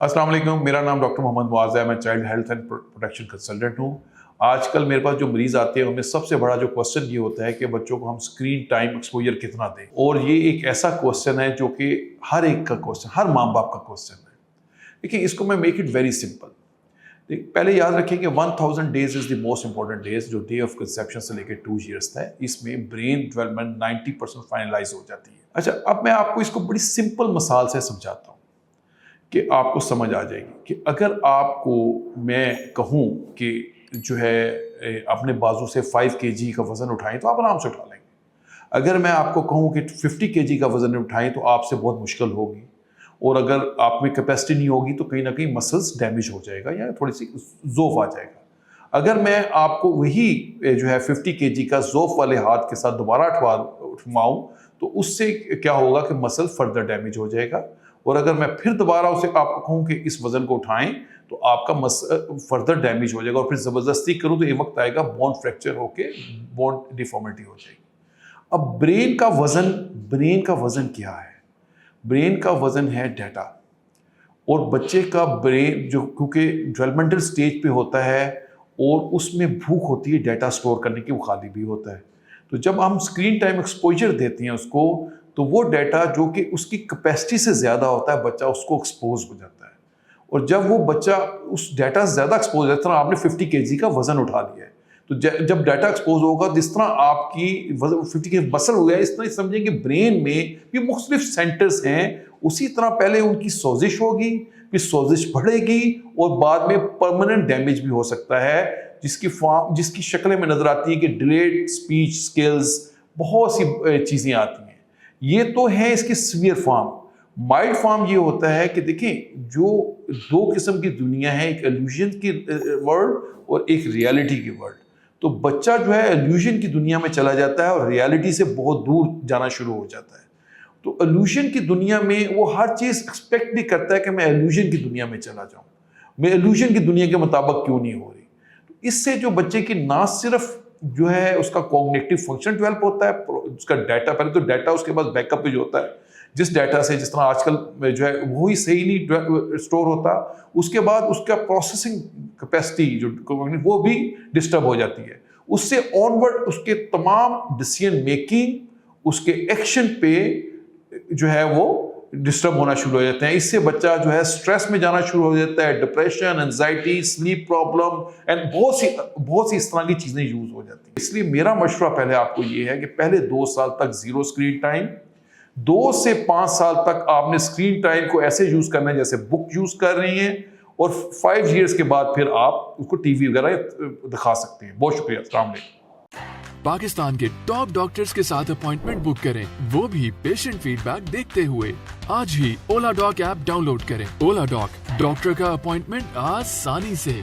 अस्सलाम वालेकुम, मेरा नाम डॉक्टर मोहम्मद मुआज़ है। मैं child health and protection consultant हूँ। आजकल मेरे पास जो मरीज़ आते हैं उनमें सबसे बड़ा जो क्वेश्चन ये होता है कि बच्चों को हम स्क्रीन टाइम एक्सपोजर कितना दें, और ये एक ऐसा क्वेश्चन है जो कि हर एक का क्वेश्चन, हर माँ बाप का क्वेश्चन है। देखिए, इसको मैं मेक इट वेरी सिंपल। पहले याद रखें कि 1000 days is the most important days, जो डे ऑफ कंसेप्शन से लेकर 2 ईयर्स तक है। इसमें ब्रेन डेवलपमेंट 90% फाइनलाइज हो जाती है। अच्छा, अब मैं आपको इसको बड़ी सिंपल मिसाल से समझाता हूँ कि आपको समझ आ जाएगी कि अगर आपको मैं कहूँ कि जो है अपने बाजू से 5 kg का वज़न उठाएं तो आप आराम से उठा लेंगे। अगर मैं आपको कहूँ कि 50 kg का वज़न उठाएं तो आपसे बहुत मुश्किल होगी, और अगर आप में कैपेसिटी नहीं होगी तो कहीं ना कहीं मसल्स डैमेज हो जाएगा या थोड़ी सी ज़ोफ़ आ जाएगा। अगर मैं आपको वही जो है 50 kg का ज़ोफ़ वाले हाथ के साथ दोबारा उठवाऊँ तो उससे क्या होगा कि मसल फर्दर डैमेज हो जाएगा, और अगर मैं फिर दोबारा उसे आपको कहूँ कि इस वजन को उठाएं तो आपका फर्दर डैमेज हो जाएगा, और फिर ज़बरदस्ती करूँ तो ये वक्त आएगा बोन फ्रैक्चर होके बोन डिफॉर्मिटी हो जाएगी। अब ब्रेन का वज़न क्या है? ब्रेन का वज़न है डाटा, और बच्चे का ब्रेन जो क्योंकि डेवलपमेंटल स्टेज पे होता है और उसमें भूख होती है डाटा स्टोर करने की, वो खाली भी होता है। तो जब हम स्क्रीन टाइम एक्सपोजर देते हैं उसको, तो वो डाटा जो कि उसकी कैपेसिटी से ज़्यादा होता है, बच्चा उसको एक्सपोज हो जाता है। और जब वो बच्चा उस डाटा से ज़्यादा एक्सपोज हो जाता है, आपने 50 kg का वज़न उठा लिया है, तो जब डाटा एक्सपोज होगा, जिस तरह आपकी 50 kg मसल हो गया, इस तरह समझें कि ब्रेन में भी मुख्तलिफ सेंटर्स हैं। उसी तरह पहले उनकी सोजिश होगी, फिर सोजिश बढ़ेगी, और बाद में परमानेंट डैमेज भी हो सकता है, जिसकी शक्ल में नजर आती है कि डिलेड स्पीच स्किल्स, बहुत सी चीज़ें आती हैं। ये तो है इसकी सीवियर फॉर्म। माइल्ड फॉर्म ये होता है कि देखें, जो दो किस्म की दुनिया है, एक इल्यूजन की वर्ल्ड और एक रियलिटी की वर्ल्ड। तो बच्चा जो है इल्यूजन की दुनिया में चला जाता है और रियलिटी से बहुत दूर जाना शुरू हो जाता है। तो इल्यूजन की दुनिया में वो हर चीज़ एक्सपेक्ट भी करता है कि मैं इल्यूजन की दुनिया में चला जाऊँ, मैं इल्यूजन की दुनिया के मुताबिक क्यों नहीं हो रही। तो इससे जो बच्चे की ना सिर्फ जो है उसका कॉग्निटिव फंक्शन डेवलप होता है, उसका डाटा, पहले तो डाटा उसके पास बैकअप पे जो होता है, जिस डाटा से जिस तरह आजकल जो है वही सही नहीं स्टोर होता, उसके बाद उसका प्रोसेसिंग कैपेसिटी जो वो भी डिस्टर्ब हो जाती है। उससे ऑनवर्ड उसके तमाम डिसीजन मेकिंग, उसके एक्शन पे जो है वो डिस्टर्ब होना शुरू हो जाते हैं। इससे बच्चा जो है स्ट्रेस में जाना शुरू हो जाता है, depression, anxiety, sleep problem and बहुत सी इस तरह की चीजें यूज हो जाती हैं। इसलिए मेरा मशवरा पहले आपको ये है कि पहले 2 साल तक जीरो स्क्रीन टाइम, 2 से 5 साल तक आपने स्क्रीन टाइम को ऐसे यूज करना है जैसे बुक यूज कर रही हैं, और 5 ईयर्स के बाद फिर आप उसको टीवी वगैरह दिखा सकते हैं। बहुत शुक्रिया। अस्सलाम वालेकुम। पाकिस्तान के टॉप डॉक्टर्स के साथ अपॉइंटमेंट बुक करें, वो भी पेशेंट फीडबैक देखते हुए। आज ही ओला डॉक ऐप डाउनलोड करें। ओला डॉक, डॉक्टर का अपॉइंटमेंट आसानी से।